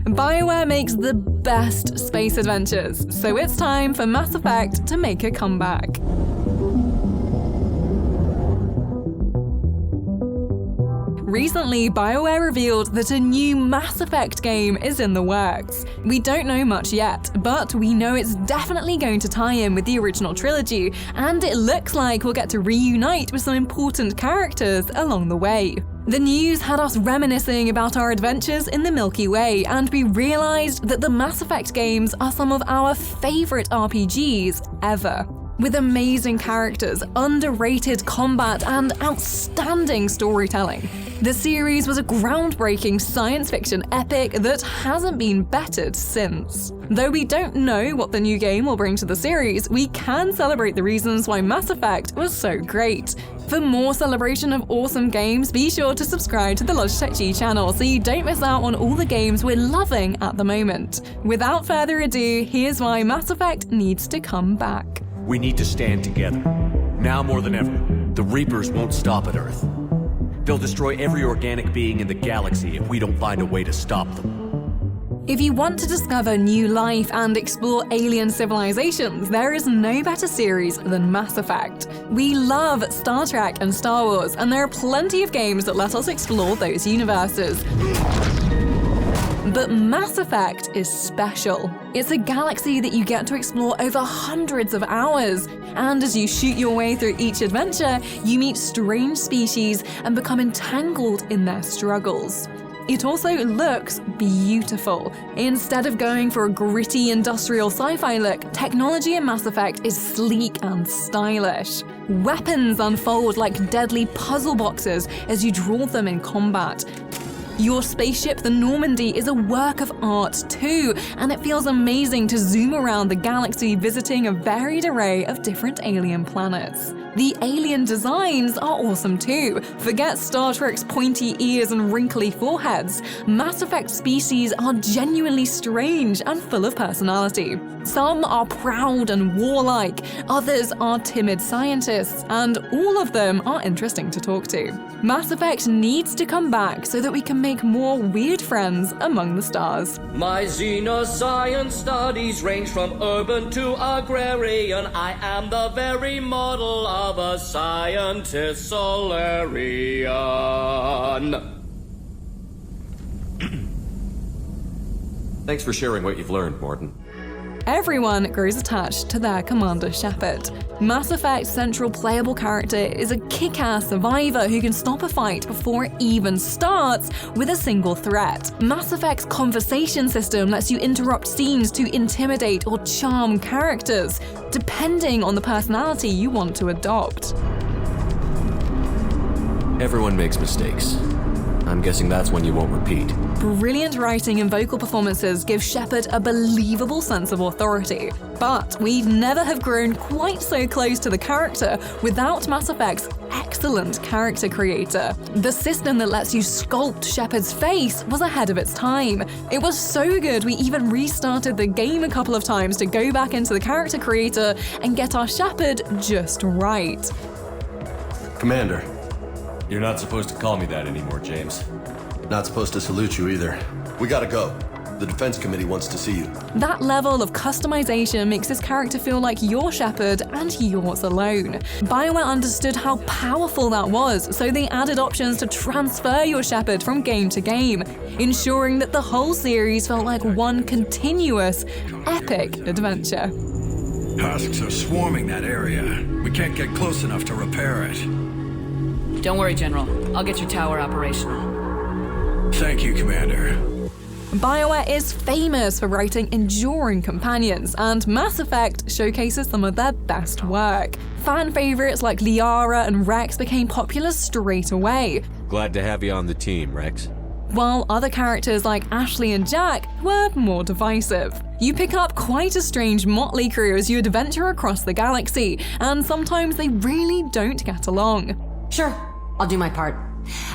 Bioware makes the best space adventures, so it's time for Mass Effect to make a comeback. Recently, Bioware revealed that a new Mass Effect game is in the works. We don't know much yet, but we know it's definitely going to tie in with the original trilogy, and it looks like we'll get to reunite with some important characters along the way. The news had us reminiscing about our adventures in the Milky Way, and we realized that the Mass Effect games are some of our favorite RPGs ever. With amazing characters, underrated combat, and outstanding storytelling. The series was a groundbreaking science fiction epic that hasn't been bettered since. Though we don't know what the new game will bring to the series, we can celebrate the reasons why Mass Effect was so great. For more celebration of awesome games, be sure to subscribe to the Logitech G channel so you don't miss out on all the games we're loving at the moment. Without further ado, here's why Mass Effect needs to come back. We need to stand together. Now more than ever, the Reapers won't stop at Earth. They'll destroy every organic being in the galaxy if we don't find a way to stop them. If you want to discover new life and explore alien civilizations, there is no better series than Mass Effect. We love Star Trek and Star Wars, and there are plenty of games that let us explore those universes. But Mass Effect is special. It's a galaxy that you get to explore over hundreds of hours, and as you shoot your way through each adventure, you meet strange species and become entangled in their struggles. It also looks beautiful. Instead of going for a gritty industrial sci-fi look, technology in Mass Effect is sleek and stylish. Weapons unfold like deadly puzzle boxes as you draw them in combat. Your spaceship, the Normandy, is a work of art too, and it feels amazing to zoom around the galaxy visiting a varied array of different alien planets. The alien designs are awesome too. Forget Star Trek's pointy ears and wrinkly foreheads. Mass Effect species are genuinely strange and full of personality. Some are proud and warlike, others are timid scientists, and all of them are interesting to talk to. Mass Effect needs to come back so that we can make more weird friends among the stars. My xenoscience studies range from urban to agrarian. I am the very model of a scientist Solarian. Thanks for sharing what you've learned, Martin. Everyone grows attached to their Commander Shepard. Mass Effect's central playable character is a kick-ass survivor who can stop a fight before it even starts with a single threat. Mass Effect's conversation system lets you interrupt scenes to intimidate or charm characters, depending on the personality you want to adopt. Everyone makes mistakes. I'm guessing that's one you won't repeat. Brilliant writing and vocal performances give Shepard a believable sense of authority. But we'd never have grown quite so close to the character without Mass Effect's excellent character creator. The system that lets you sculpt Shepard's face was ahead of its time. It was so good we even restarted the game a couple of times to go back into the character creator and get our Shepard just right. Commander. You're not supposed to call me that anymore, James. Not supposed to salute you either. We gotta go. The Defense Committee wants to see you. That level of customization makes this character feel like your Shepard and yours alone. Bioware understood how powerful that was, so they added options to transfer your Shepard from game to game, ensuring that the whole series felt like one continuous, epic adventure. Husks are swarming that area. We can't get close enough to repair it. Don't worry, General. I'll get your tower operational. Thank you, Commander. Bioware is famous for writing enduring companions, and Mass Effect showcases some of their best work. Fan favorites like Liara and Rex became popular straight away, Glad to have you on the team, Rex. while other characters like Ashley and Jack were more divisive. You pick up quite a strange motley crew as you adventure across the galaxy, and sometimes they really don't get along. Sure, I'll do my part.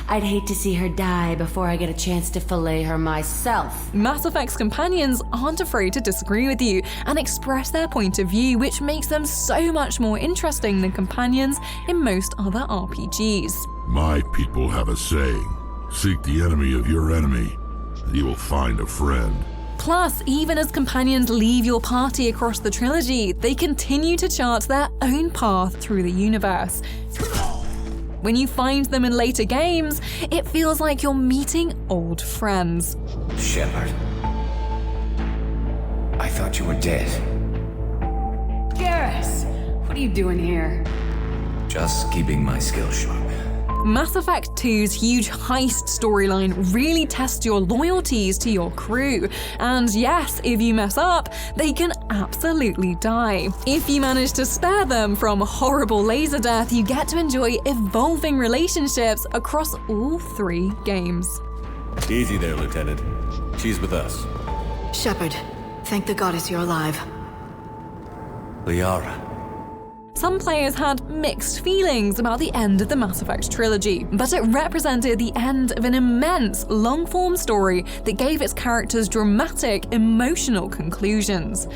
I'd hate to see her die before I get a chance to fillet her myself. Mass Effect's companions aren't afraid to disagree with you and express their point of view, which makes them so much more interesting than companions in most other RPGs. My people have a saying: seek the enemy of your enemy, you will find a friend. Plus, even as companions leave your party across the trilogy, they continue to chart their own path through the universe. When you find them in later games, it feels like you're meeting old friends. Shepard. I thought you were dead. Garrus, what are you doing here? Just keeping my skills sharp. Mass Effect 2's huge heist storyline really tests your loyalties to your crew. And yes, if you mess up, they can absolutely die. If you manage to spare them from horrible laser death, you get to enjoy evolving relationships across all 3 games. Easy there, Lieutenant. She's with us. Shepard, thank the goddess you're alive. Liara. Some players had mixed feelings about the end of the Mass Effect trilogy, but it represented the end of an immense, long-form story that gave its characters dramatic, emotional conclusions.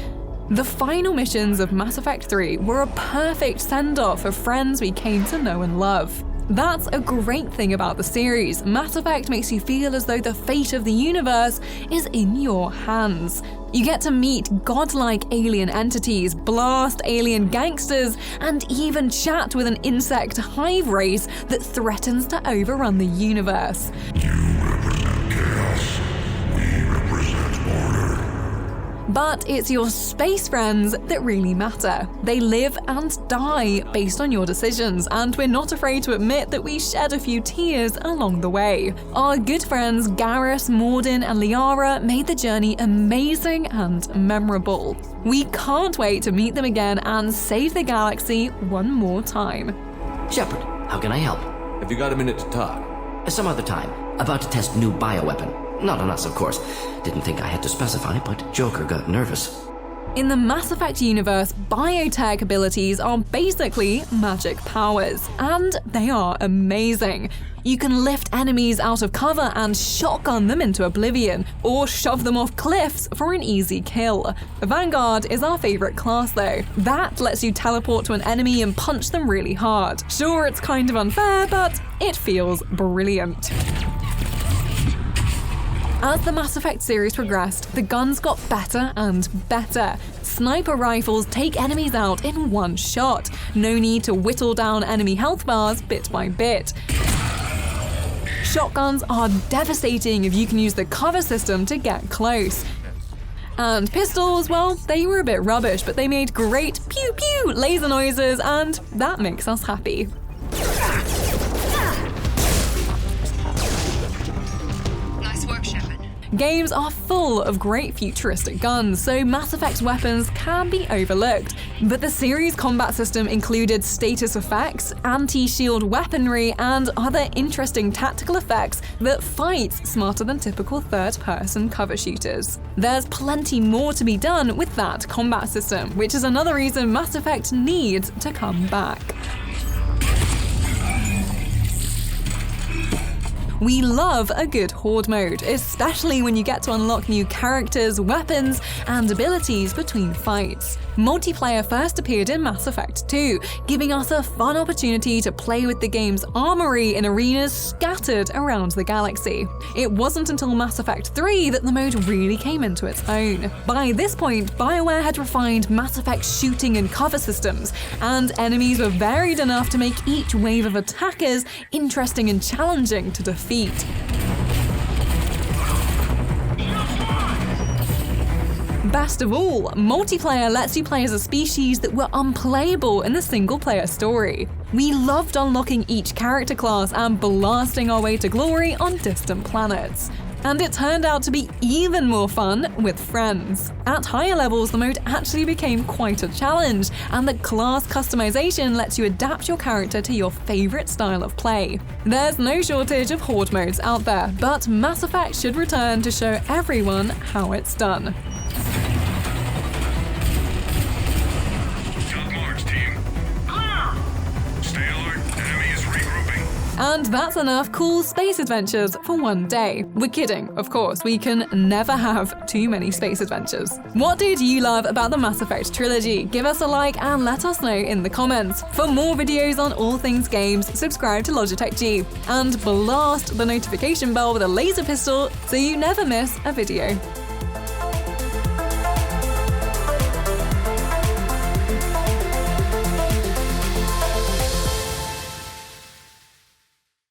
The final missions of Mass Effect 3 were a perfect send-off of friends we came to know and love. That's a great thing about the series. Mass Effect makes you feel as though the fate of the universe is in your hands. You get to meet godlike alien entities, blast alien gangsters, and even chat with an insect hive race that threatens to overrun the universe. You represent chaos. We represent order. But it's your space friends that really matter. They live and die based on your decisions, and we're not afraid to admit that we shed a few tears along the way. Our good friends Garrus, Mordin, and Liara made the journey amazing and memorable. We can't wait to meet them again and save the galaxy one more time. Shepard, how can I help? Have you got a minute to talk? Some other time. About to test new bioweapon. Not on us, of course. Didn't think I had to specify, but Joker got nervous. In the Mass Effect universe, biotech abilities are basically magic powers, and they are amazing. You can lift enemies out of cover and shotgun them into oblivion, or shove them off cliffs for an easy kill. Vanguard is our favorite class though. That lets you teleport to an enemy and punch them really hard. Sure, it's kind of unfair, but it feels brilliant. As the Mass Effect series progressed, the guns got better and better. Sniper rifles take enemies out in one shot. No need to whittle down enemy health bars bit by bit. Shotguns are devastating if you can use the cover system to get close. And pistols, well, they were a bit rubbish, but they made great pew-pew laser noises, and that makes us happy. Games are full of great futuristic guns, so Mass Effect's weapons can be overlooked. But the series' combat system included status effects, anti-shield weaponry, and other interesting tactical effects that fight smarter than typical third-person cover shooters. There's plenty more to be done with that combat system, which is another reason Mass Effect needs to come back. We love a good horde mode, especially when you get to unlock new characters, weapons, and abilities between fights. Multiplayer first appeared in Mass Effect 2, giving us a fun opportunity to play with the game's armory in arenas scattered around the galaxy. It wasn't until Mass Effect 3 that the mode really came into its own. By this point, Bioware had refined Mass Effect's shooting and cover systems, and enemies were varied enough to make each wave of attackers interesting and challenging to defeat. Best of all, multiplayer lets you play as a species that were unplayable in the single-player story. We loved unlocking each character class and blasting our way to glory on distant planets. And it turned out to be even more fun with friends. At higher levels, the mode actually became quite a challenge, and the class customization lets you adapt your character to your favorite style of play. There's no shortage of horde modes out there, but Mass Effect should return to show everyone how it's done. Top marks, team. Clear! Stay alert. Enemy is regrouping. And that's enough cool space adventures for one day. We're kidding, of course, we can never have too many space adventures. What did you love about the Mass Effect trilogy? Give us a like and let us know in the comments. For more videos on all things games, subscribe to Logitech G and blast the notification bell with a laser pistol so you never miss a video.